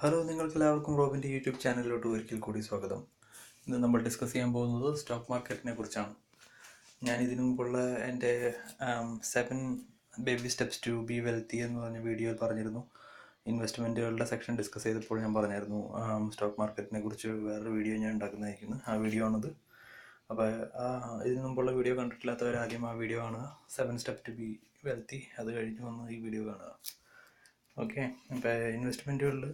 Hello, നിങ്ങൾക്കെല്ലാവർക്കും റോബിൻ്റെ YouTube ചാനലിലോട്ട് ഒരിക്കൽ കൂടി സ്വാഗതം. ഇന്ന് നമ്മൾ ഡിസ്കസ് ചെയ്യാൻ പോകുന്നത് സ്റ്റോക്ക് മാർക്കറ്റിനെ കുറിച്ചാണ്. ഞാൻ ഇതിനു മുമ്പുള്ള എൻ്റെ 7 baby steps to be wealthy എന്ന് പറഞ്ഞ വീഡിയോയിൽ പറഞ്ഞിരുന്നു. ഇൻവെസ്റ്റ്മെൻറ്റുകളുടെ സെക്ഷൻ ഡിസ്കസ് ചെയ്തപ്പോൾ ഞാൻ പറഞ്ഞായിരുന്നു സ്റ്റോക്ക് മാർക്കറ്റിനെ കുറിച്ച് വേറൊരു വീഡിയോ ഞാൻ ഉണ്ടാക്കുന്നതായിരിക്കുന്നു. ആ വീഡിയോ ആണത്. അപ്പോൾ ഇതിനു മുമ്പുള്ള വീഡിയോ കണ്ടിട്ടില്ലാത്തവർ ആദ്യം ആ വീഡിയോ കാണുക. 7 സ്റ്റെപ്പ് ടു ബി വെൽത്തി, അത് കഴിഞ്ഞ് വന്ന് ഈ വീഡിയോ കാണുക. ഓക്കെ, അപ്പോൾ ഇൻവെസ്റ്റ്മെൻറ്റുകളിൽ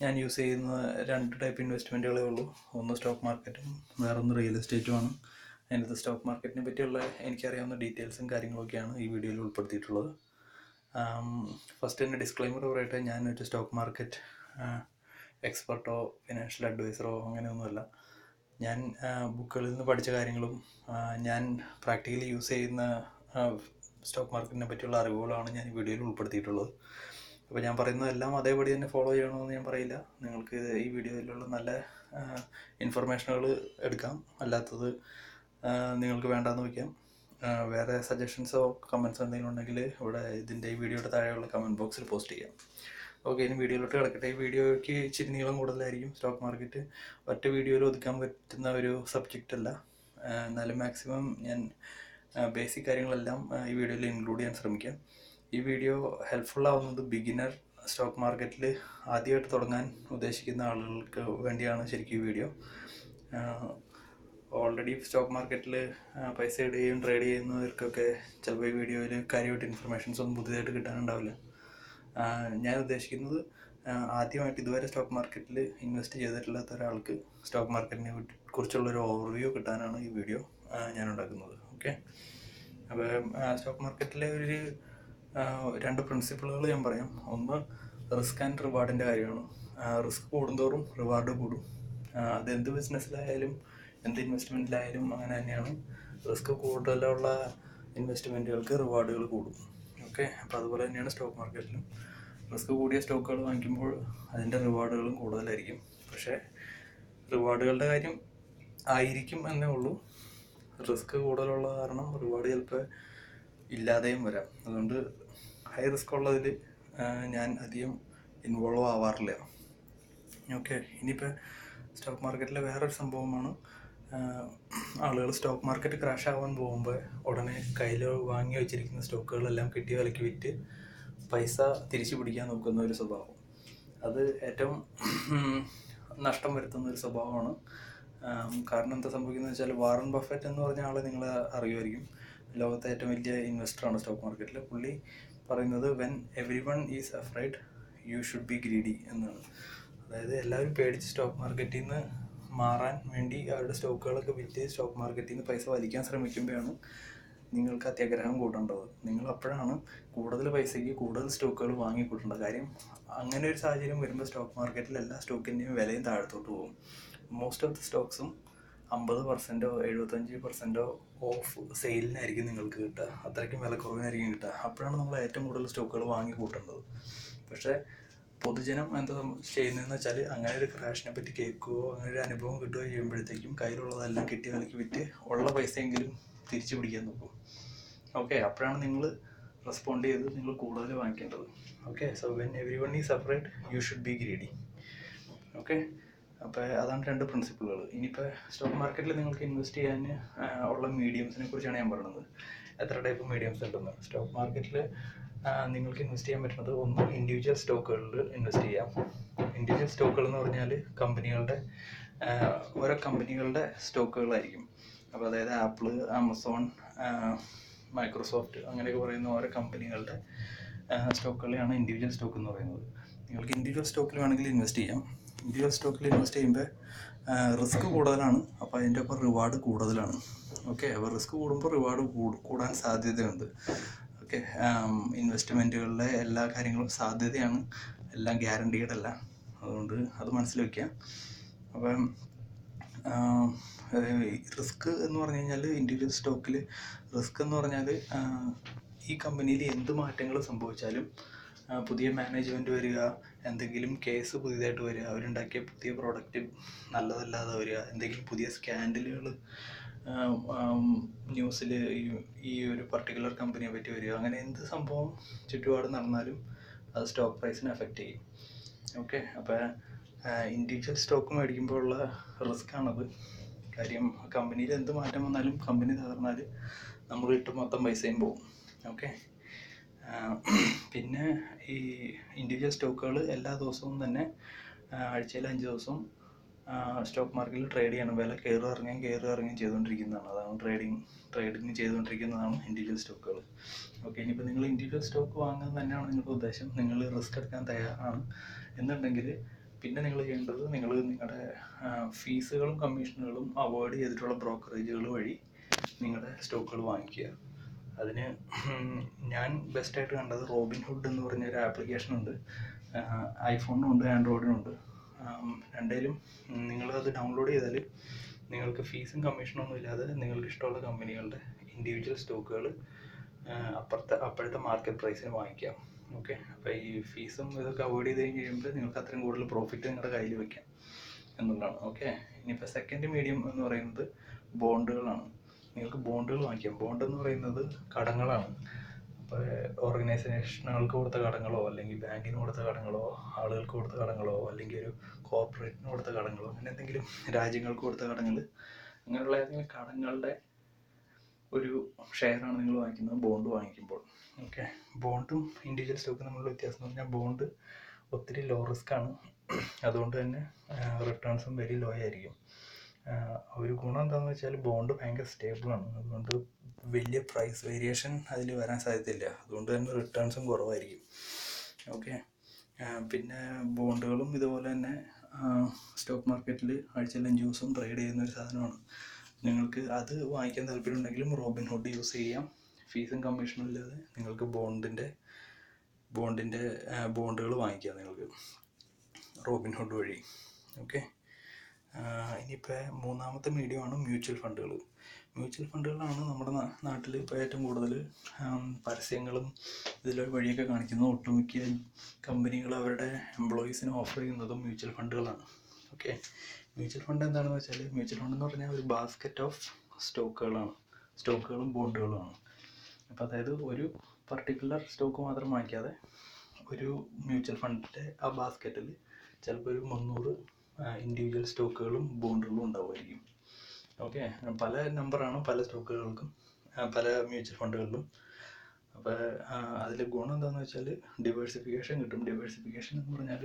ഞാൻ യൂസ് ചെയ്യുന്ന 2 ടൈപ്പ് ഇൻവെസ്റ്റ്മെൻറ്റുകളേ ഉള്ളൂ. ഒന്ന് സ്റ്റോക്ക് മാർക്കറ്റും വേറൊന്ന് റിയൽ എസ്റ്റേറ്റുമാണ്. അതിനകത്ത് സ്റ്റോക്ക് മാർക്കറ്റിനെ പറ്റിയുള്ള എനിക്കറിയാവുന്ന ഡീറ്റെയിൽസും കാര്യങ്ങളൊക്കെയാണ് ഈ വീഡിയോയിൽ ഉൾപ്പെടുത്തിയിട്ടുള്ളത്. ഫസ്റ്റ് തന്നെ ഡിസ്ക്ലൈമർ പറയട്ടെ, ഞാനൊരു സ്റ്റോക്ക് മാർക്കറ്റ് എക്സ്പെർട്ടോ ഫിനാൻഷ്യൽ അഡ്വൈസറോ അങ്ങനെയൊന്നുമല്ല. ഞാൻ ബുക്കുകളിൽ നിന്ന് പഠിച്ച കാര്യങ്ങളും ഞാൻ പ്രാക്ടിക്കലി യൂസ് ചെയ്യുന്ന സ്റ്റോക്ക് മാർക്കറ്റിനെ പറ്റിയുള്ള അറിവുകളാണ് ഞാൻ ഈ വീഡിയോയിൽ ഉൾപ്പെടുത്തിയിട്ടുള്ളത്. അപ്പോൾ ഞാൻ പറയുന്നതെല്ലാം അതേപടി തന്നെ ഫോളോ ചെയ്യണമെന്ന് ഞാൻ പറയില്ല. നിങ്ങൾക്ക് ഈ വീഡിയോയിലുള്ള നല്ല ഇൻഫർമേഷനുകൾ എടുക്കാം, അല്ലാത്തത് നിങ്ങൾക്ക് വേണ്ടാന്ന് വയ്ക്കാം. വേറെ സജഷൻസോ കമൻസോ എന്തെങ്കിലും ഉണ്ടെങ്കിൽ ഇവിടെ ഇതിൻ്റെ ഈ വീഡിയോയുടെ താഴെയുള്ള കമൻറ്റ് ബോക്സിൽ പോസ്റ്റ് ചെയ്യാം. ഓക്കെ, ഇനി വീഡിയോയിലോട്ട് കിടക്കട്ടെ. ഈ വീഡിയോയ്ക്ക് ഇച്ചിരി നീളം കൂടുതലായിരിക്കും. സ്റ്റോക്ക് മാർക്കറ്റ് ഒറ്റ വീഡിയോയിൽ ഒതുക്കാൻ പറ്റുന്ന ഒരു സബ്ജക്റ്റ് അല്ല. എന്നാലും മാക്സിമം ഞാൻ ബേസിക് കാര്യങ്ങളെല്ലാം ഈ വീഡിയോയിൽ ഇൻക്ലൂഡ് ചെയ്യാൻ ശ്രമിക്കാം. ഈ വീഡിയോ ഹെൽപ്ഫുൾ ആവുന്നത് ബിഗിനർ സ്റ്റോക്ക് മാർക്കറ്റിൽ ആദ്യമായിട്ട് തുടങ്ങാൻ ഉദ്ദേശിക്കുന്ന ആളുകൾക്ക് വേണ്ടിയാണ് ശരിക്കും ഈ വീഡിയോ. ഓൾറെഡി സ്റ്റോക്ക് മാർക്കറ്റിൽ പൈസ ഇടുകയും ട്രേഡ് ചെയ്യുന്നവർക്കൊക്കെ ചിലപ്പോൾ ഈ വീഡിയോയിൽ കാര്യമായിട്ട് ഇൻഫർമേഷൻസ് ഒന്നും പുതിയതായിട്ട് കിട്ടാനുണ്ടാവില്ല. ഞാൻ ഉദ്ദേശിക്കുന്നത് ആദ്യമായിട്ട് ഇതുവരെ സ്റ്റോക്ക് മാർക്കറ്റിൽ ഇൻവെസ്റ്റ് ചെയ്തിട്ടില്ലാത്ത ഒരാൾക്ക് സ്റ്റോക്ക് മാർക്കറ്റിനെ കുറിച്ചുള്ളൊരു ഓവർവ്യൂ കിട്ടാനാണ് ഈ വീഡിയോ ഞാൻ ഉണ്ടാക്കുന്നത്. ഓക്കെ, അപ്പോൾ സ്റ്റോക്ക് മാർക്കറ്റിലെ ഒരു 2 പ്രിൻസിപ്പിളുകൾ ഞാൻ പറയാം. ഒന്ന് റിസ്ക് ആൻഡ് റിവാർഡിൻ്റെ കാര്യമാണ്. റിസ്ക് കൂടുന്തോറും റിവാർഡ് കൂടും. അതെന്ത് ബിസിനസ്സിലായാലും എന്ത് ഇൻവെസ്റ്റ്മെൻറ്റിലായാലും അങ്ങനെ തന്നെയാണ്. റിസ്ക് കൂടുതലുള്ള ഇൻവെസ്റ്റ്മെൻറ്റുകൾക്ക് റിവാർഡുകൾ കൂടും. ഓക്കെ, അപ്പോൾ അതുപോലെ തന്നെയാണ് സ്റ്റോക്ക് മാർക്കറ്റിലും. റിസ്ക് കൂടിയ സ്റ്റോക്കുകൾ വാങ്ങിക്കുമ്പോൾ അതിൻ്റെ റിവാർഡുകളും കൂടുതലായിരിക്കും. പക്ഷേ റിവാർഡുകളുടെ കാര്യം ആയിരിക്കും എന്നേ ഉള്ളൂ. റിസ്ക് കൂടുതലുള്ള കാരണം റിവാർഡ് ചിലപ്പോൾ ഇല്ലാതെയും വരാം. അതുകൊണ്ട് ഹൈ റിസ്ക് ഉള്ളതിൽ ഞാൻ അധികം ഇൻവോൾവ് ആവാറില്ല. ഓക്കെ, ഇനിയിപ്പോൾ സ്റ്റോക്ക് മാർക്കറ്റിലെ വേറൊരു സംഭവമാണ്, ആളുകൾ സ്റ്റോക്ക് മാർക്കറ്റ് ക്രാഷ് ആവാൻ പോകുമ്പോൾ ഉടനെ കയ്യിൽ വാങ്ങി വെച്ചിരിക്കുന്ന സ്റ്റോക്കുകളെല്ലാം കിട്ടിയ വിലയ്ക്ക് വിറ്റ് പൈസ തിരിച്ചു പിടിക്കാൻ നോക്കുന്ന ഒരു സ്വഭാവം. അത് ഏറ്റവും നഷ്ടം വരുത്തുന്ന ഒരു സ്വഭാവമാണ്. കാരണം എന്താ സംഭവിക്കുന്നത് വെച്ചാൽ, വാറൻ ബഫറ്റ് എന്ന് പറഞ്ഞ ആളെ നിങ്ങൾ അറിയുമായിരിക്കും. ലോകത്തെ ഏറ്റവും വലിയ ഇൻവെസ്റ്ററാണ് സ്റ്റോക്ക് മാർക്കറ്റിൽ. പുള്ളി പറയുന്നത് when everyone is afraid you should be greedy എന്നാണ്. അതായത് എല്ലാവരും പേടിച്ച് സ്റ്റോക്ക് മാർക്കറ്റിൽ നിന്ന് മാറാൻ വേണ്ടി അവരുടെ സ്റ്റോക്കുകളൊക്കെ വിറ്റ് സ്റ്റോക്ക് മാർക്കറ്റിൽ നിന്ന് പൈസ വലിക്കാൻ ശ്രമിക്കുമ്പോഴാണ് നിങ്ങൾക്ക് അത്യാഗ്രഹം കൂട്ടേണ്ടത്. നിങ്ങൾ അപ്പോഴാണ് കൂടുതൽ പൈസയ്ക്ക് കൂടുതൽ സ്റ്റോക്കുകൾ വാങ്ങിക്കൂട്ടേണ്ടത്. കാര്യം അങ്ങനെ ഒരു സാഹചര്യം വരുമ്പോൾ സ്റ്റോക്ക് മാർക്കറ്റിൽ എല്ലാ സ്റ്റോക്കിൻ്റെയും വിലയും താഴത്തോട്ട് പോകും. മോസ്റ്റ് ഓഫ് ദി സ്റ്റോക്സും 50%, 75% ഓഫ് സെയിലിനായിരിക്കും നിങ്ങൾക്ക് കിട്ടുക. അത്രയ്ക്കും വിലക്കുറവിനായിരിക്കും കിട്ടുക. അപ്പോഴാണ് നമ്മൾ ഏറ്റവും കൂടുതൽ സ്റ്റോക്കുകൾ വാങ്ങി കൂട്ടേണ്ടത്. പക്ഷേ പൊതുജനം എന്താ ചെയ്യുന്നതെന്ന് വെച്ചാൽ, അങ്ങനെ ഒരു ക്രാഷിനെ പറ്റി കേൾക്കുകയോ അങ്ങനെ ഒരു അനുഭവം കിട്ടുകയോ ചെയ്യുമ്പോഴത്തേക്കും കയ്യിലുള്ളതെല്ലാം കിട്ടിയ വിലയ്ക്ക് വിറ്റ് ഉള്ള പൈസയെങ്കിലും തിരിച്ചു പിടിക്കാൻ നോക്കും. ഓക്കെ, അപ്പോഴാണ് നിങ്ങൾ റെസ്പോണ്ട് ചെയ്ത് നിങ്ങൾ കൂടുതൽ വാങ്ങിക്കേണ്ടത്. Okay, so when everyone is afraid you should be greedy. Okay, അപ്പോൾ അതാണ് 2 പ്രിൻസിപ്പിളുകൾ. ഇനിയിപ്പോൾ സ്റ്റോക്ക് മാർക്കറ്റിൽ നിങ്ങൾക്ക് ഇൻവെസ്റ്റ് ചെയ്യാൻ ഉള്ള മീഡിയംസിനെ കുറിച്ചാണ് ഞാൻ പറയുന്നത്. എത്ര ടൈപ്പ് മീഡിയംസ് ഉണ്ടെന്ന്. സ്റ്റോക്ക് മാർക്കറ്റിൽ നിങ്ങൾക്ക് ഇൻവെസ്റ്റ് ചെയ്യാൻ പറ്റുന്നത്, ഒന്ന് ഇൻഡിവിജ്വൽ സ്റ്റോക്കുകളിൽ ഇൻവെസ്റ്റ് ചെയ്യാം. ഇൻഡിവിജ്വൽ സ്റ്റോക്കുകൾ എന്ന് പറഞ്ഞാൽ കമ്പനികളുടെ ഓരോ കമ്പനികളുടെ സ്റ്റോക്കുകളായിരിക്കും. അപ്പോൾ അതായത് ആപ്പിൾ, ആമസോൺ, മൈക്രോസോഫ്റ്റ് അങ്ങനെയൊക്കെ പറയുന്ന ഓരോ കമ്പനികളുടെ സ്റ്റോക്കുകളെയാണ് ഇൻഡിവിജ്വൽ സ്റ്റോക്ക് എന്ന് പറയുന്നത്. നിങ്ങൾക്ക് ഇൻഡിവിജ്വൽ സ്റ്റോക്കിൽ വേണമെങ്കിൽ ഇൻവെസ്റ്റ് ചെയ്യാം. ഇൻഡിവിജ്വൽ സ്റ്റോക്കിൽ ഇൻവെസ്റ്റ് ചെയ്യുമ്പോൾ റിസ്ക് കൂടുതലാണ്, അപ്പോൾ അതിൻ്റെ ഒപ്പം റിവാർഡ് കൂടുതലാണ്. ഓക്കെ, അപ്പോൾ റിസ്ക് കൂടുമ്പോൾ റിവാർഡ് കൂടാൻ സാധ്യതയുണ്ട്. ഓക്കെ, ഇൻവെസ്റ്റ്മെൻറ്റുകളിലെ എല്ലാ കാര്യങ്ങളും സാധ്യതയാണ്, എല്ലാം ഗ്യാരണ്ടീഡ് അല്ല. അതുകൊണ്ട് അത് മനസ്സിൽ വയ്ക്കുക. അപ്പം റിസ്ക് എന്ന് പറഞ്ഞു കഴിഞ്ഞാൽ, ഇൻഡിവിജ്വൽ സ്റ്റോക്കിൽ റിസ്ക് എന്ന് പറഞ്ഞാൽ ഈ കമ്പനിയിൽ എന്ത് മാറ്റങ്ങൾ സംഭവിച്ചാലും, പുതിയ മാനേജ്മെൻറ്റ് വരിക, എന്തെങ്കിലും കേസ് പുതിയതായിട്ട് വരിക, അവരുണ്ടാക്കിയ പുതിയ പ്രോഡക്റ്റ് നല്ലതല്ലാതെ വരിക, എന്തെങ്കിലും പുതിയ സ്കാൻഡലുകൾ ന്യൂസിൽ ഈ ഒരു പർട്ടിക്കുലർ കമ്പനിയെ പറ്റി വരിക, അങ്ങനെ എന്ത് സംഭവം ചുറ്റുപാട് നടന്നാലും അത് സ്റ്റോക്ക് പ്രൈസിനെ എഫക്റ്റ് ചെയ്യും. ഓക്കെ, അപ്പോൾ ഇൻഡിവിജ്വൽ സ്റ്റോക്ക് മേടിക്കുമ്പോഴുള്ള റിസ്ക് ആണത്. കാര്യം കമ്പനിയിൽ എന്ത് മാറ്റം വന്നാലും കമ്പനി തകർന്നാൽ നമ്മൾ ഇട്ട് മൊത്തം പൈസയും പോകും. ഓക്കെ. പിന്നെ ഈ ഇൻഡിവിജ്വൽ സ്റ്റോക്കുകൾ എല്ലാ ദിവസവും തന്നെ ആഴ്ചയിൽ 5 ദിവസം സ്റ്റോക്ക് മാർക്കറ്റിൽ ട്രേഡ് ചെയ്യണം. വില കയറുകയും ചെയ്തുകൊണ്ടിരിക്കുന്നതാണ്. അതാണ് ട്രേഡിങ് ചെയ്തുകൊണ്ടിരിക്കുന്നതാണ് ഇൻഡിവിജ്വൽ സ്റ്റോക്കുകൾ. ഓക്കെ. ഇനിയിപ്പോൾ നിങ്ങൾ ഇൻഡിവിജ്വൽ സ്റ്റോക്ക് വാങ്ങാൻ തന്നെയാണ് നിങ്ങളുടെ ഉദ്ദേശം, നിങ്ങൾ റിസ്ക് എടുക്കാൻ തയ്യാറാണ് എന്നുണ്ടെങ്കിൽ പിന്നെ നിങ്ങൾ ചെയ്യേണ്ടത് നിങ്ങളുടെ ഫീസുകളും കമ്മീഷനുകളും അവോയ്ഡ് ചെയ്തിട്ടുള്ള ബ്രോക്കറേജുകൾ വഴി നിങ്ങളുടെ സ്റ്റോക്കുകൾ വാങ്ങിക്കുക. അതിന് ഞാൻ ബെസ്റ്റായിട്ട് കണ്ടത് റോബിൻഹുഡ് എന്ന് പറഞ്ഞൊരു ആപ്ലിക്കേഷൻ ഉണ്ട്. ഐഫോണിനും ഉണ്ട്, ആൻഡ്രോയിഡിനും ഉണ്ട്. രണ്ടേലും നിങ്ങളത് ഡൗൺലോഡ് ചെയ്താൽ നിങ്ങൾക്ക് ഫീസും കമ്മീഷനൊന്നും ഇല്ലാതെ നിങ്ങൾക്ക് ഇഷ്ടമുള്ള കമ്പനികളുടെ ഇൻഡിവിജ്വൽ സ്റ്റോക്കുകൾ അപ്പോഴത്തെ മാർക്കറ്റ് പ്രൈസിന് വാങ്ങിക്കാം. ഓക്കെ. അപ്പോൾ ഈ ഫീസും ഇതൊക്കെ അവോയ്ഡ് ചെയ്ത് കഴിയുമ്പോൾ നിങ്ങൾക്ക് അത്രയും കൂടുതൽ പ്രോഫിറ്റ് നിങ്ങളുടെ കയ്യിൽ വയ്ക്കാം എന്നുള്ളതാണ്. ഓക്കെ. ഇനിയിപ്പോൾ സെക്കൻഡ് മീഡിയം എന്ന് പറയുന്നത് ബോണ്ടുകളാണ്. നിങ്ങൾക്ക് ബോണ്ടുകൾ വാങ്ങിക്കാം. ബോണ്ട് എന്ന് പറയുന്നത് കടങ്ങളാണ്. അപ്പോൾ ഓർഗനൈസേഷനുകൾക്ക് കൊടുത്ത കടങ്ങളോ അല്ലെങ്കിൽ ബാങ്കിന് കൊടുത്ത കടങ്ങളോ ആളുകൾക്ക് കൊടുത്ത കടങ്ങളോ അല്ലെങ്കിൽ ഒരു കോർപ്പറേറ്റിന് കൊടുത്ത കടങ്ങളോ അങ്ങനെ എന്തെങ്കിലും രാജ്യങ്ങൾക്ക് കൊടുത്ത കടങ്ങൾ, അങ്ങനെയുള്ള ഏതെങ്കിലും കടങ്ങളുടെ ഒരു ഷെയറാണ് നിങ്ങൾ വാങ്ങിക്കുന്നത് ബോണ്ട് വാങ്ങിക്കുമ്പോൾ. ഓക്കെ. ബോണ്ടും ഇൻഡിവിജ്വൽ സ്റ്റോക്കും തമ്മിലുള്ള വ്യത്യാസം എന്ന് പറഞ്ഞാൽ ബോണ്ട് ഒത്തിരി ലോ റിസ്ക് ആണ്. അതുകൊണ്ട് തന്നെ റിട്ടേൺസും വെരി ലോ ആയിരിക്കും. ഒരു ഗുണം എന്താണെന്ന് വെച്ചാൽ ബോണ്ട് ഭയങ്കര സ്റ്റേബിളാണ്. അതുകൊണ്ട് വലിയ പ്രൈസ് വേരിയേഷൻ അതിൽ വരാൻ സാധ്യതയില്ല. അതുകൊണ്ട് തന്നെ റിട്ടേൺസും കുറവായിരിക്കും. ഓക്കെ. പിന്നെ ബോണ്ടുകളും ഇതുപോലെ തന്നെ സ്റ്റോക്ക് മാർക്കറ്റിൽ ആഴ്ചയിൽ 5 ദിവസം ട്രേഡ് ചെയ്യുന്ന ഒരു സാധനമാണ്. നിങ്ങൾക്ക് അത് വാങ്ങിക്കാൻ താല്പര്യമുണ്ടെങ്കിലും റോബിൻഹുഡ് യൂസ് ചെയ്യാം. ഫീസും കമ്മീഷനും ഇല്ലാതെ നിങ്ങൾക്ക് ബോണ്ടുകൾ വാങ്ങിക്കാം നിങ്ങൾക്ക് റോബിൻഹുഡ് വഴി. ഓക്കെ. ഇനിയിപ്പോൾ മൂന്നാമത്തെ മീഡിയമാണ് മ്യൂച്വൽ ഫണ്ടുകൾ. മ്യൂച്വൽ ഫണ്ടുകളാണ് നമ്മുടെ നാട്ടിൽ ഇപ്പോൾ ഏറ്റവും കൂടുതൽ പരസ്യങ്ങളും വഴിയൊക്കെ കാണിക്കുന്നത്. ഒട്ടുമിക്ക കമ്പനികൾ അവരുടെ എംപ്ലോയീസിന് ഓഫർ ചെയ്യുന്നതും മ്യൂച്വൽ ഫണ്ടുകളാണ്. ഓക്കെ. മ്യൂച്വൽ ഫണ്ട് എന്താണെന്ന് വെച്ചാൽ, മ്യൂച്വൽ ഫണ്ട് എന്ന് പറഞ്ഞാൽ ഒരു ബാസ്ക്കറ്റ് ഓഫ് സ്റ്റോക്കുകളും ബോണ്ടുകളുമാണ്. അപ്പോൾ അതായത് ഒരു പർട്ടിക്കുലർ സ്റ്റോക്ക് മാത്രം വാങ്ങിക്കാതെ ഒരു മ്യൂച്വൽ ഫണ്ടിൻ്റെ ആ ബാസ്ക്കറ്റിൽ ചിലപ്പോൾ ഒരു 300 ഇൻഡിവിജ്വൽ സ്റ്റോക്കുകളും ബോണ്ടുകളും ഉണ്ടാവുമായിരിക്കും. ഓക്കെ. പല നമ്പറാണ് പല സ്റ്റോക്കുകൾക്കും പല മ്യൂച്വൽ ഫണ്ടുകളിലും. അപ്പോൾ അതിൽ ഗുണം എന്താണെന്ന് വെച്ചാൽ ഡിവേഴ്സിഫിക്കേഷൻ കിട്ടും. ഡിവേഴ്സിഫിക്കേഷൻ എന്ന് പറഞ്ഞാൽ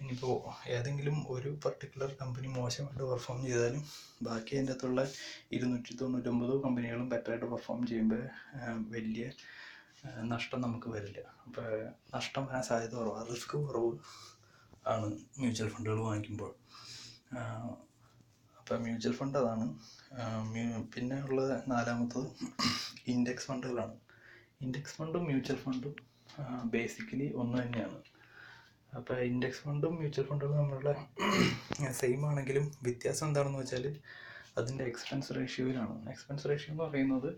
ഇനിയിപ്പോൾ ഏതെങ്കിലും ഒരു പർട്ടിക്കുലർ കമ്പനി മോശമായിട്ട് പെർഫോം ചെയ്താലും ബാക്കി അതിൻ്റെ അകത്തുള്ള 299 കമ്പനികളും ബെറ്ററായിട്ട് പെർഫോം ചെയ്യുമ്പോൾ വലിയ നഷ്ടം നമുക്ക് വരില്ല. അപ്പോൾ നഷ്ടം വരാൻ സാധ്യത കുറവാണ്, റിസ്ക് കുറവ് ആണ് മ്യൂച്വൽ ഫണ്ടുകൾ വാങ്ങിക്കുമ്പോൾ. അപ്പോൾ മ്യൂച്വൽ ഫണ്ട് അതാണ്. പിന്നെ ഉള്ളത് നാലാമത്തത് ഇൻഡെക്സ് ഫണ്ടുകളാണ്. ഇൻഡെക്സ് ഫണ്ടും മ്യൂച്വൽ ഫണ്ടും ബേസിക്കലി ഒന്ന് തന്നെയാണ്. അപ്പോൾ ഇൻഡെക്സ് ഫണ്ടും മ്യൂച്വൽ ഫണ്ടുകളും തമ്മിലുള്ള സെയിം ആണെങ്കിലും വ്യത്യാസം എന്താണെന്ന് വെച്ചാൽ അതിൻ്റെ എക്സ്പെൻസ് റേഷ്യോയിലാണ്. എക്സ്പെൻസ് റേഷ്യോ എന്ന് പറയുന്നത്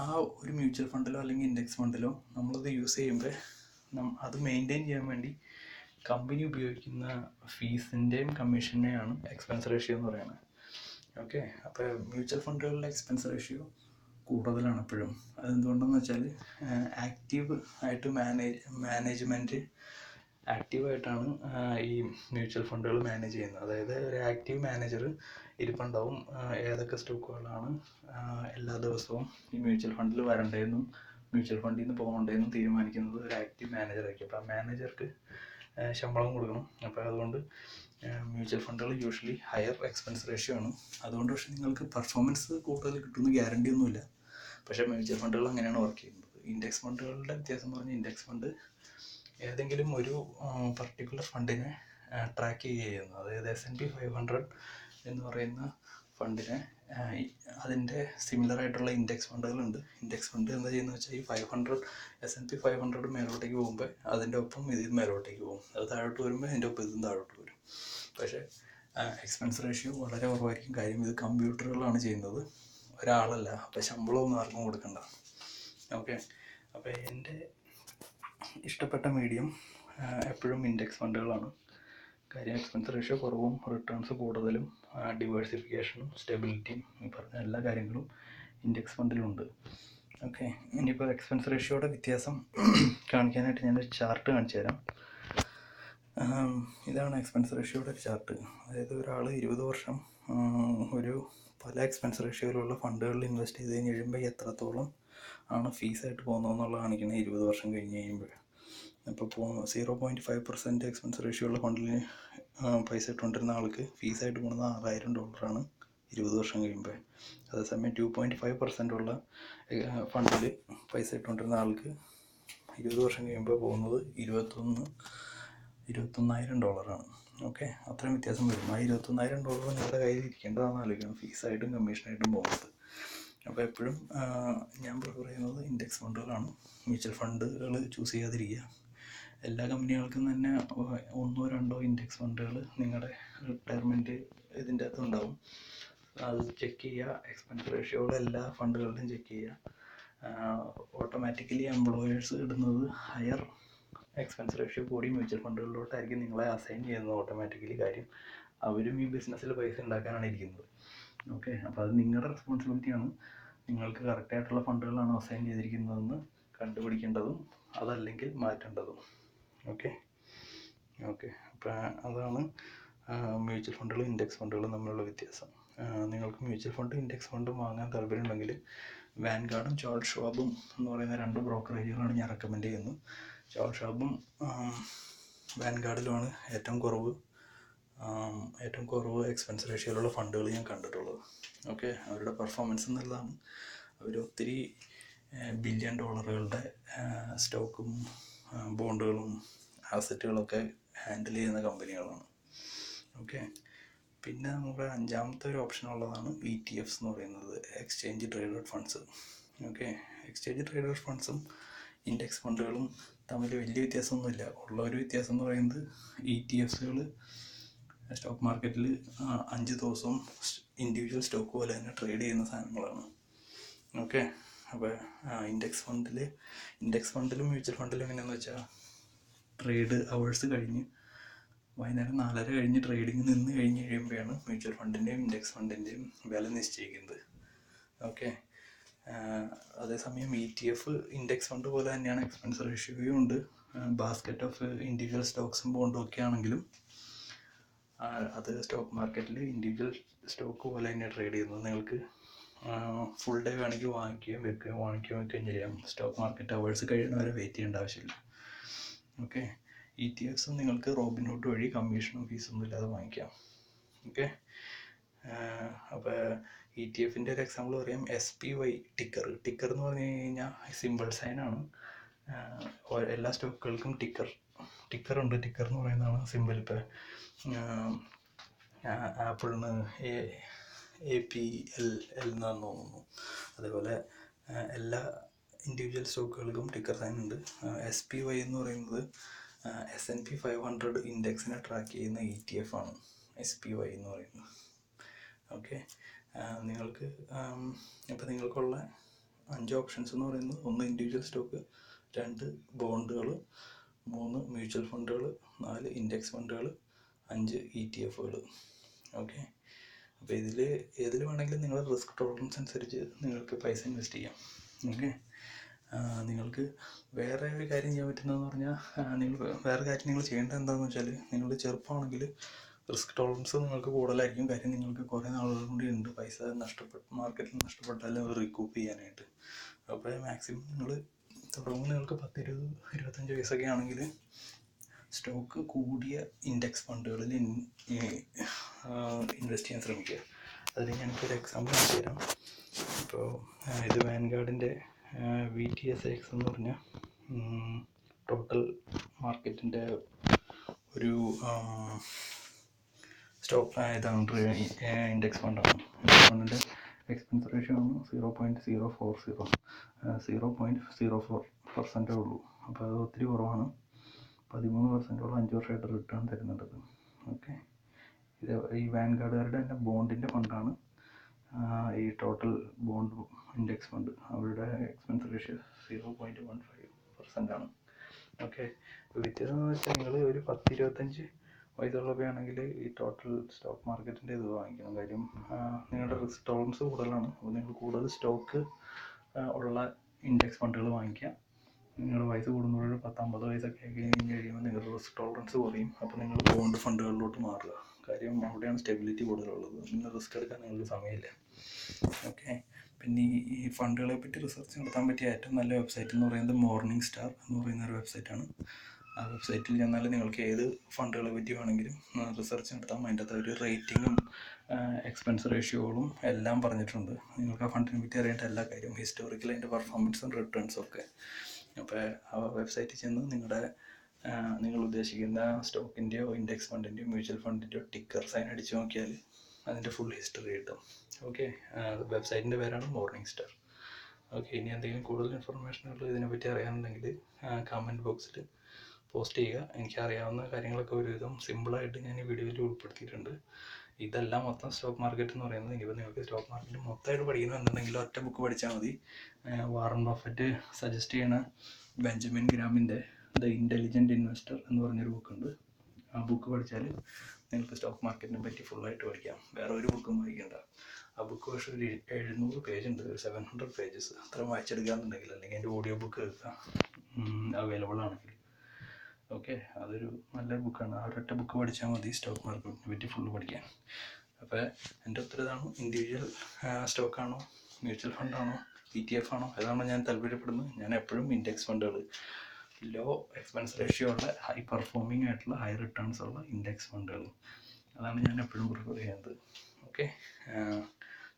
ആ ഒരു മ്യൂച്വൽ ഫണ്ടിലോ അല്ലെങ്കിൽ ഇൻഡെക്സ് ഫണ്ടിലോ നമ്മളത് യൂസ് ചെയ്യുമ്പോൾ അത് മെയിൻറ്റെയിൻ ചെയ്യാൻ വേണ്ടി കമ്പനി ഉപയോഗിക്കുന്ന ഫീസിൻ്റെയും കമ്മീഷൻ്റെയാണ് എക്സ്പെൻസ് റേഷ്യോ എന്ന് പറയുന്നത്. ഓക്കെ. അപ്പോൾ മ്യൂച്വൽ ഫണ്ടുകളിലെ എക്സ്പെൻസ് റേഷ്യോ കൂടുതലാണ് എപ്പോഴും. അതെന്തുകൊണ്ടെന്ന് വെച്ചാൽ മാനേജ്മെൻറ്റ് ആക്റ്റീവായിട്ടാണ് ഈ മ്യൂച്വൽ ഫണ്ടുകൾ മാനേജ് ചെയ്യുന്നത്. അതായത് ഒരു ആക്റ്റീവ് മാനേജർ ഇരിപ്പുണ്ടാവും. ഏതൊക്കെ സ്റ്റോക്കുകളാണ് എല്ലാ ദിവസവും ഈ മ്യൂച്വൽ ഫണ്ടിൽ വരേണ്ടതെന്നും മ്യൂച്വൽ ഫണ്ടിൽ നിന്ന് പോകേണ്ടതെന്നും തീരുമാനിക്കുന്നത് ഒരു ആക്റ്റീവ് മാനേജറായിരിക്കും. അപ്പോൾ ആ മാനേജർക്ക് ശമ്പളം കൊടുക്കണം. അപ്പോൾ അതുകൊണ്ട് മ്യൂച്വൽ ഫണ്ടുകൾ യൂഷ്വലി ഹയർ എക്സ്പെൻസ് റേഷ്യോ ആണ്. അതുകൊണ്ട് പക്ഷേ നിങ്ങൾക്ക് പെർഫോമൻസ് കൂടുതൽ കിട്ടുമെന്ന് ഗ്യാരണ്ടി ഒന്നുമില്ല. പക്ഷേ മ്യൂച്വൽ ഫണ്ടുകൾ അങ്ങനെയാണ് വർക്ക് ചെയ്യുന്നത്. ഇൻഡെക്സ് ഫണ്ടുകളുടെ വ്യത്യാസം പറഞ്ഞാൽ ഇൻഡെക്സ് ഫണ്ട് ഏതെങ്കിലും ഒരു പർട്ടിക്കുലർ ഫണ്ടിനെ ട്രാക്ക് ചെയ്യുന്നു. അതായത് S&P 500 എന്ന് പറയുന്ന ഫണ്ടിനെ അതിൻ്റെ സിമിലർ ആയിട്ടുള്ള ഇൻഡെക്സ് ഫണ്ടുകളുണ്ട്. ഇൻഡെക്സ് ഫണ്ട് എന്താ ചെയ്യുന്നത് വെച്ചാൽ ഈ S&P 500 മേലോട്ടേക്ക് പോകുമ്പോൾ അതിൻ്റെ ഒപ്പം ഇത് മേലോട്ടേക്ക് പോകും. അത് താഴോട്ട് വരുമ്പോൾ അതിൻ്റെ ഒപ്പം ഇതും താഴോട്ട് വരും. പക്ഷേ എക്സ്പെൻസ് റേഷ്യോ വളരെ കുറവായിരിക്കും. കാര്യം ഇത് കമ്പ്യൂട്ടറുകളാണ് ചെയ്യുന്നത്, ഒരാളല്ല. അപ്പോൾ ശമ്പളമൊന്നും ആർക്കും കൊടുക്കണ്ട. ഓക്കെ. അപ്പോൾ എൻ്റെ ഇഷ്ടപ്പെട്ട മീഡിയം എപ്പോഴും ഇൻഡെക്സ് ഫണ്ടുകളാണ്. കാര്യം എക്സ്പെൻസ് റേഷ്യോ കുറവും റിട്ടേൺസ് കൂടുതലും ഡിവേഴ്സിഫിക്കേഷനും സ്റ്റെബിലിറ്റിയും ഈ പറഞ്ഞ എല്ലാ കാര്യങ്ങളും ഇൻഡെക്സ് ഫണ്ടിലുണ്ട്. ഓക്കെ. ഇനിയിപ്പോൾ എക്സ്പെൻസ് റേഷ്യോയുടെ വ്യത്യാസം കാണിക്കാനായിട്ട് ഞാനൊരു ചാർട്ട് കാണിച്ചു തരാം. ഇതാണ് എക്സ്പെൻസ് റേഷ്യോയുടെ ഒരു ചാർട്ട്. അതായത് ഒരാൾ 20 വർഷം ഒരു പല എക്സ്പെൻസ് റേഷ്യോയിലുള്ള ഫണ്ടുകളിൽ ഇൻവെസ്റ്റ് ചെയ്ത് കഴിഞ്ഞ് കഴിയുമ്പോൾ എത്രത്തോളം ആണ് ഫീസായിട്ട് പോകുന്നതെന്നുള്ള കാണിക്കുന്നത് 20 വർഷം കഴിഞ്ഞ് കഴിയുമ്പോൾ. അപ്പോൾ 0.5% എക്സ്പെൻസ് റേഷ്യോ ഉള്ള ഫണ്ടിൽ പൈസ ഇട്ടുകൊണ്ടിരുന്ന ആൾക്ക് ഫീസായിട്ട് പോകുന്നത് $6000 20 വർഷം കഴിയുമ്പോൾ. അതേസമയം 2.5% ഉള്ള ഫണ്ടിൽ പൈസ ഇട്ടുകൊണ്ടിരുന്ന ആൾക്ക് 20 വർഷം കഴിയുമ്പോൾ പോകുന്നത് $21,000. ഓക്കെ, അത്രയും വ്യത്യാസം വരും. ആ $21,000 നിങ്ങളുടെ കയ്യിൽ ഇരിക്കേണ്ടതാണെന്ന് ആലോചിക്കണം, ഫീസായിട്ടും കമ്മീഷനായിട്ടും പോകുന്നത്. അപ്പോൾ എപ്പോഴും ഞാൻ പ്രിഫർ ചെയ്യുന്നത് ഇൻഡെക്സ് ഫണ്ടുകളാണ്. മ്യൂച്വൽ ഫണ്ടുകൾ ചൂസ് ചെയ്യാതിരിക്കുക. എല്ലാ കമ്പനികൾക്കും തന്നെ 1-2 ഇൻഡെക്സ് ഫണ്ടുകൾ നിങ്ങളുടെ റിട്ടയർമെൻറ്റ് ഇതിൻ്റെ അകത്ത് ഉണ്ടാവും. അത് ചെക്ക് ചെയ്യുക. എക്സ്പെൻസ് റേഷ്യോകൾ എല്ലാ ഫണ്ടുകളിലും ചെക്ക് ചെയ്യുക. ഓട്ടോമാറ്റിക്കലി എംപ്ലോയേഴ്സ് ഇടുന്നത് ഹയർ എക്സ്പെൻസ് റേഷ്യോ കൂടി മ്യൂച്വൽ ഫണ്ടുകളിലോട്ടായിരിക്കും നിങ്ങളെ അസൈൻ ചെയ്യുന്നത് ഓട്ടോമാറ്റിക്കലി. കാര്യം അവരും ഈ ബിസിനസ്സിൽ പൈസ ഉണ്ടാക്കാനാണ് ഇരിക്കുന്നത്. ഓക്കെ, അപ്പോൾ അത് നിങ്ങളുടെ റെസ്പോൺസിബിലിറ്റിയാണ്. നിങ്ങൾക്ക് കറക്റ്റായിട്ടുള്ള ഫണ്ടുകളാണ് അസൈൻ ചെയ്തിരിക്കുന്നതെന്ന് കണ്ടുപിടിക്കേണ്ടതും അതല്ലെങ്കിൽ മാറ്റേണ്ടതും. ഓക്കെ, അപ്പോൾ അതാണ് മ്യൂച്വൽ ഫണ്ടുകളും ഇൻഡെക്സ് ഫണ്ടുകളും തമ്മിലുള്ള വ്യത്യാസം. നിങ്ങൾക്ക് മ്യൂച്വൽ ഫണ്ട് ഇൻഡെക്സ് ഫണ്ടും വാങ്ങാൻ താല്പര്യമുണ്ടെങ്കിൽ വാൻഗാർഡും ചാൾസ് ഷ്വാബും എന്ന് പറയുന്ന 2 ബ്രോക്കറേജുകളാണ് ഞാൻ റെക്കമെൻഡ് ചെയ്യുന്നത്. ചാൾസ് ഷ്വാബും വാൻഗാർഡിലുമാണ് ഏറ്റവും കുറവ് എക്സ്പെൻസ് റേഷ്യോയിലുള്ള ഫണ്ടുകൾ ഞാൻ കണ്ടിട്ടുള്ളത്. ഓക്കെ, അവരുടെ പെർഫോമൻസ് നല്ലതാണ്. അവർ ഒത്തിരി $1 ബില്യൺ സ്റ്റോക്കും ബോണ്ടുകളും ആസറ്റുകളൊക്കെ ഹാൻഡിൽ ചെയ്യുന്ന കമ്പനികളാണ്. ഓക്കെ, പിന്നെ നമ്മുടെ 5ാമത്തെ ഒരു ഓപ്ഷൻ ഉള്ളതാണ് ETFs എന്ന് പറയുന്നത്, exchange traded funds. Okay, exchange traded ഫണ്ട്സും ഇൻഡെക്സ് ഫണ്ടുകളും തമ്മിൽ വലിയ വ്യത്യാസമൊന്നുമില്ല. ഉള്ള ഒരു വ്യത്യാസം എന്ന് പറയുന്നത് ETFsകൾ സ്റ്റോക്ക് മാർക്കറ്റിൽ 5 ദിവസവും ഇൻഡിവിജ്വൽ സ്റ്റോക്ക് പോലെ തന്നെ ട്രേഡ് ചെയ്യുന്ന സാധനങ്ങളാണ്. ഓക്കെ, അപ്പോൾ ഇൻഡെക്സ് ഫണ്ടിലും മ്യൂച്വൽ ഫണ്ടിലും എങ്ങനെയാണെന്ന് വെച്ചാൽ ട്രേഡ് അവേഴ്സ് കഴിഞ്ഞ് വൈകുന്നേരം 4:30 കഴിഞ്ഞ് ട്രേഡിങ് നിന്ന് കഴിയുമ്പോഴാണ് മ്യൂച്വൽ ഫണ്ടിൻ്റെയും ഇൻഡെക്സ് ഫണ്ടിൻ്റെയും വില നിശ്ചയിക്കുന്നത്. ഓക്കെ, അതേസമയം ETF ഇൻഡെക്സ് ഫണ്ട് പോലെ തന്നെയാണ്, എക്സ്പെൻസ് റേഷ്യോയും ഉണ്ട്, ബാസ്ക്കറ്റ് ഓഫ് ഇൻഡിവിജ്വൽ സ്റ്റോക്സും ബോണ്ടും ഒക്കെ ആണെങ്കിലും അത് സ്റ്റോക്ക് മാർക്കറ്റിൽ ഇൻഡിവിജ്വൽ സ്റ്റോക്ക് പോലെ തന്നെ ട്രേഡ് ചെയ്യുന്നത്. നിങ്ങൾക്ക് ഫുൾ ഡേ വേണമെങ്കിൽ വാങ്ങിക്കുകയും വെക്കുകയും ചെയ്യാം. സ്റ്റോക്ക് മാർക്കറ്റ് അവേഴ്സ് കഴിയുന്നവരെ വെയിറ്റ് ചെയ്യേണ്ട ആവശ്യമില്ല. ഓക്കെ, ETFs നിങ്ങൾക്ക് റോബിൻഹുഡ് വഴി കമ്മീഷനും ഫീസൊന്നും ഇല്ലാതെ വാങ്ങിക്കാം. ഓക്കെ, അപ്പോൾ ETF-ൻ്റെ ഒരു എക്സാമ്പിൾ പറയാം. SPY ടിക്കർ എന്ന് പറഞ്ഞു കഴിഞ്ഞാൽ സിമ്പിൾ സൈനാണ്. എല്ലാ സ്റ്റോക്കുകൾക്കും ടിക്കറുണ്ട്. ടിക്കർ എന്ന് പറയുന്നതാണ് സിമ്പിൾ. ഇപ്പോൾ ആപ്പിളിന് APL എന്നാണ് തോന്നുന്നു. അതേപോലെ എല്ലാ ഇൻഡിവിജ്വൽ സ്റ്റോക്കുകൾക്കും ടിക്കർ സൈൻ ഉണ്ട്. SPY എന്ന് പറയുന്നത് S&P 500 ഇൻഡെക്സിനെ ട്രാക്ക് ചെയ്യുന്ന ETF ആണ് SPY എന്ന് പറയുന്നത്. ഓക്കെ, നിങ്ങൾക്കുള്ള 5 ഓപ്ഷൻസ് എന്ന് പറയുന്നത് 1 ഇൻഡിവിജ്വൽ സ്റ്റോക്ക്, 2 ബോണ്ടുകൾ, 3 മ്യൂച്വൽ ഫണ്ടുകൾ, 4 ഇൻഡെക്സ് ഫണ്ടുകൾ, 5 ETF-കൾ. ഓക്കെ, അപ്പോൾ ഏതിൽ വേണമെങ്കിലും നിങ്ങളുടെ റിസ്ക് ടോളറൻസ് അനുസരിച്ച് നിങ്ങൾക്ക് പൈസ ഇൻവെസ്റ്റ് ചെയ്യാം. ഓക്കെ, നിങ്ങൾക്ക് വേറെ ഒരു കാര്യം ചെയ്യാൻ പറ്റുന്നതെന്ന് പറഞ്ഞാൽ നിങ്ങൾ ചെയ്യേണ്ടത് എന്താണെന്ന് വെച്ചാൽ, നിങ്ങൾ ചെറുപ്പമാണെങ്കിൽ റിസ്ക് ടോളറൻസ് നിങ്ങൾക്ക് കൂടുതലായിരിക്കും. കാര്യം നിങ്ങൾക്ക് കുറേ നാളുകൾ കൂടി ഉണ്ട് പൈസ മാർക്കറ്റിൽ നഷ്ടപ്പെട്ടാലും അത് റിക്കൂപ്പ് ചെയ്യാനായിട്ട്. അപ്പോൾ മാക്സിമം നിങ്ങൾ തുടങ്ങുമ്പോൾ നിങ്ങൾക്ക് 10-25 വയസ്സൊക്കെ ആണെങ്കിൽ സ്റ്റോക്ക് കൂടിയ ഇൻഡെക്സ് ഫണ്ടുകളിൽ ഇൻവെസ്റ്റ് ചെയ്യാൻ ശ്രമിക്കുക. അതിൽ ഞാനിപ്പോൾ ഒരു എക്സാമ്പിൾ കാണിച്ചു തരാം. ഇപ്പോൾ ഇത് വാൻഗാർഡിൻ്റെ VTSX എന്ന് പറഞ്ഞ ടോട്ടൽ മാർക്കറ്റിൻ്റെ ഒരു സ്റ്റോക്ക് ഇതാണ്, ഇൻഡെക്സ് ഫണ്ടാണ്. ഇൻഡെക്സ് ഫണ്ടിൻ്റെ എക്സ്പെൻസ് റേഷ്യോ ആണ് 0.04% ഉള്ളൂ. അപ്പോൾ അത് ഒത്തിരി കുറവാണ്. 13% 5 വർഷമായിട്ട് റിട്ടേൺ തരുന്നുണ്ട്. ഓക്കെ, ഇത് ഈ വാൻഗാർഡുകാരുടെ തന്നെ ബോണ്ടിൻ്റെ ഫണ്ടാണ് ഈ ടോട്ടൽ ബോണ്ട് ഇൻഡെക്സ് ഫണ്ട്. അവരുടെ എക്സ്പെൻസ് റേഷ്യോ 0.15% ആണ്. ഓക്കെ, വ്യത്യാസം എന്ന് വെച്ചാൽ നിങ്ങൾ ഒരു 10-25 വയസ്സുള്ളപ്പോഴാണെങ്കിൽ ഈ ടോട്ടൽ സ്റ്റോക്ക് മാർക്കറ്റിൻ്റെ ഇത് വാങ്ങിക്കണം. കാര്യം നിങ്ങളുടെ റിസ്ക് ടോളറൻസ് കൂടുതലാണ്. അപ്പോൾ നിങ്ങൾ കൂടുതൽ സ്റ്റോക്ക് ഉള്ള ഇൻഡെക്സ് ഫണ്ടുകൾ വാങ്ങിക്കുക. നിങ്ങളുടെ വയസ്സ് കൂടുമ്പോൾ 10-50 വയസ്സൊക്കെ കഴിയുമ്പോൾ നിങ്ങളുടെ റിസ്ക് ടോളറൻസ് കുറയും. അപ്പോൾ നിങ്ങൾ ബോണ്ട് ഫണ്ടുകളിലോട്ട് മാറുക. കാര്യം അവിടെയാണ് സ്റ്റെബിലിറ്റി കൂടുതലുള്ളത്. നിങ്ങൾ റിസ്ക് എടുക്കാൻ നിങ്ങൾക്ക് സമയമില്ല. ഓക്കെ. പിന്നെ ഈ ഫണ്ടുകളെ പറ്റി റിസർച്ച് നടത്താൻ പറ്റിയ ഏറ്റവും നല്ല വെബ്സൈറ്റ് എന്ന് പറയുന്നത് മോർണിംഗ് സ്റ്റാർ എന്ന് പറയുന്ന ഒരു വെബ്സൈറ്റാണ്. ആ വെബ്സൈറ്റിൽ ചെന്നാൽ നിങ്ങൾക്ക് ഏത് ഫണ്ടുകളെ പറ്റി വേണമെങ്കിലും റിസർച്ച് നടത്താം. അതിൻ്റെ അകത്ത് ഒരു റേറ്റിങ്ങും എക്സ്പെൻസ് റേഷ്യോകളും എല്ലാം പറഞ്ഞിട്ടുണ്ട്. നിങ്ങൾക്ക് ആ ഫണ്ടിനെ പറ്റി അറിയേണ്ട എല്ലാ കാര്യവും, ഹിസ്റ്റോറിക്കൽ അതിൻ്റെ പെർഫോമൻസും റിട്ടേൺസും ഒക്കെ. അപ്പോൾ ആ വെബ്സൈറ്റിൽ ചെന്ന് നിങ്ങൾ ഉദ്ദേശിക്കുന്ന സ്റ്റോക്കിൻ്റെയോ ഇൻഡെക്സ് ഫണ്ടിൻ്റെയോ മ്യൂച്വൽ ഫണ്ടിൻ്റെയോ ടിക്കർ സൈൻ അടിച്ച് നോക്കിയാൽ അതിൻ്റെ ഫുൾ ഹിസ്റ്ററി കിട്ടും. ഓക്കെ. വെബ്സൈറ്റിൻ്റെ പേരാണ് മോർണിംഗ് സ്റ്റാർ. ഓക്കെ. ഇനി എന്തെങ്കിലും കൂടുതൽ ഇൻഫർമേഷനുകൾ ഇതിനെപ്പറ്റി അറിയാനുണ്ടെങ്കിൽ കമൻറ്റ് ബോക്സിൽ പോസ്റ്റ് ചെയ്യുക. എനിക്കറിയാവുന്ന കാര്യങ്ങളൊക്കെ ഒരുവിധം സിമ്പിളായിട്ട് ഞാൻ ഈ വീഡിയോയിൽ ഉൾപ്പെടുത്തിയിട്ടുണ്ട്. ഇതെല്ലാം മൊത്തം സ്റ്റോക്ക് മാർക്കറ്റ് എന്ന് പറയുന്നത്. ഇനിയിപ്പോൾ നിങ്ങൾക്ക് സ്റ്റോക്ക് മാർക്കറ്റ് മൊത്തമായിട്ട് പഠിക്കണമെന്നുണ്ടെങ്കിൽ ഒറ്റ ബുക്ക് പഠിച്ചാൽ മതി. വാറൻ ബഫറ്റ് സജസ്റ്റ് ചെയ്യണ ബെഞ്ചമിൻ ഗ്രാമിൻ്റെ ദ ഇൻ്റലിജൻറ്റ് ഇൻവെസ്റ്റർ എന്ന് പറഞ്ഞൊരു ബുക്കുണ്ട്. ആ ബുക്ക് പഠിച്ചാൽ നിങ്ങൾക്ക് സ്റ്റോക്ക് മാർക്കറ്റിനെ പറ്റി ഫുള്ളായിട്ട് പഠിക്കാം. വേറെ ഒരു ബുക്കും വായിക്കേണ്ട. ആ ബുക്ക് പക്ഷേ ഒരു 700 പേജുണ്ട്, ഒരു 700 പേജസ്. അത്ര വായിച്ചെടുക്കാമെന്നുണ്ടെങ്കിൽ, അല്ലെങ്കിൽ എൻ്റെ ഓഡിയോ ബുക്ക് കേൾക്കാം അവൈലബിൾ ആണെങ്കിൽ. ഓക്കെ. അതൊരു നല്ലൊരു ബുക്കാണ്. ആ ഒരൊറ്റ ബുക്ക് പഠിച്ചാൽ മതി സ്റ്റോക്ക് മാർക്കറ്റിനെ പറ്റി ഫുള്ള് പഠിക്കാൻ. അപ്പോൾ എൻ്റെ ഉത്തരവാണ് ഇൻഡിവിജ്വൽ സ്റ്റോക്കാണോ, മ്യൂച്വൽ ഫണ്ടാണോ, ETF ആണോ, ഏതാണോ ഞാൻ താല്പര്യപ്പെടുന്നത്. ഞാൻ എപ്പോഴും ഇൻഡെക്സ് ഫണ്ടുകൾ, ലോ എക്സ്പെൻസ് റേഷ്യോ ഉള്ള ഹൈ പെർഫോമിംഗ് ആയിട്ടുള്ള ഹൈ റിട്ടേൺസ് ഉള്ള ഇൻഡെക്സ് ഫണ്ടുകൾ, അതാണ് ഞാൻ എപ്പോഴും പ്രിഫർ ചെയ്യുന്നത്. ഓക്കെ.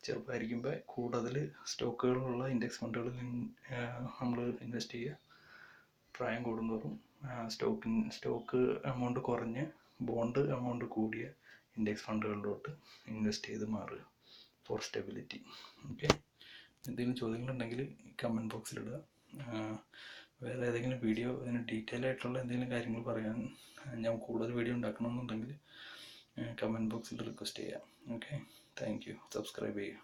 ചെറുപ്പമായിരിക്കുമ്പോൾ കൂടുതൽ സ്റ്റോക്കുകളുള്ള ഇൻഡെക്സ് ഫണ്ടുകളിൽ നമ്മൾ ഇൻവെസ്റ്റ് ചെയ്യുക. പ്രായം കൂടുന്തോറും സ്റ്റോക്ക് എമൗണ്ട് കുറഞ്ഞ് ബോണ്ട് എമൗണ്ട് കൂടിയ ഇൻഡെക്സ് ഫണ്ടുകളിലോട്ട് ഇൻവെസ്റ്റ് ചെയ്ത് മാറുക ഫോർ സ്റ്റെബിലിറ്റി. ഓക്കെ. എന്തെങ്കിലും ചോദ്യങ്ങളുണ്ടെങ്കിൽ കമൻറ്റ് ബോക്സിലിടുക. വേറെ ഏതെങ്കിലും വീഡിയോ അതിന് ഡീറ്റെയിൽ ആയിട്ടുള്ള എന്തെങ്കിലും കാര്യങ്ങൾ പറയാൻ ഞാൻ കൂടുതൽ വീഡിയോ ഉണ്ടാക്കണമെന്നുണ്ടെങ്കിൽ കമൻറ്റ് ബോക്സിൽ റിക്വസ്റ്റ് ചെയ്യാം. ഓക്കെ. Thank you. സബ്സ്ക്രൈബ് ചെയ്യുക.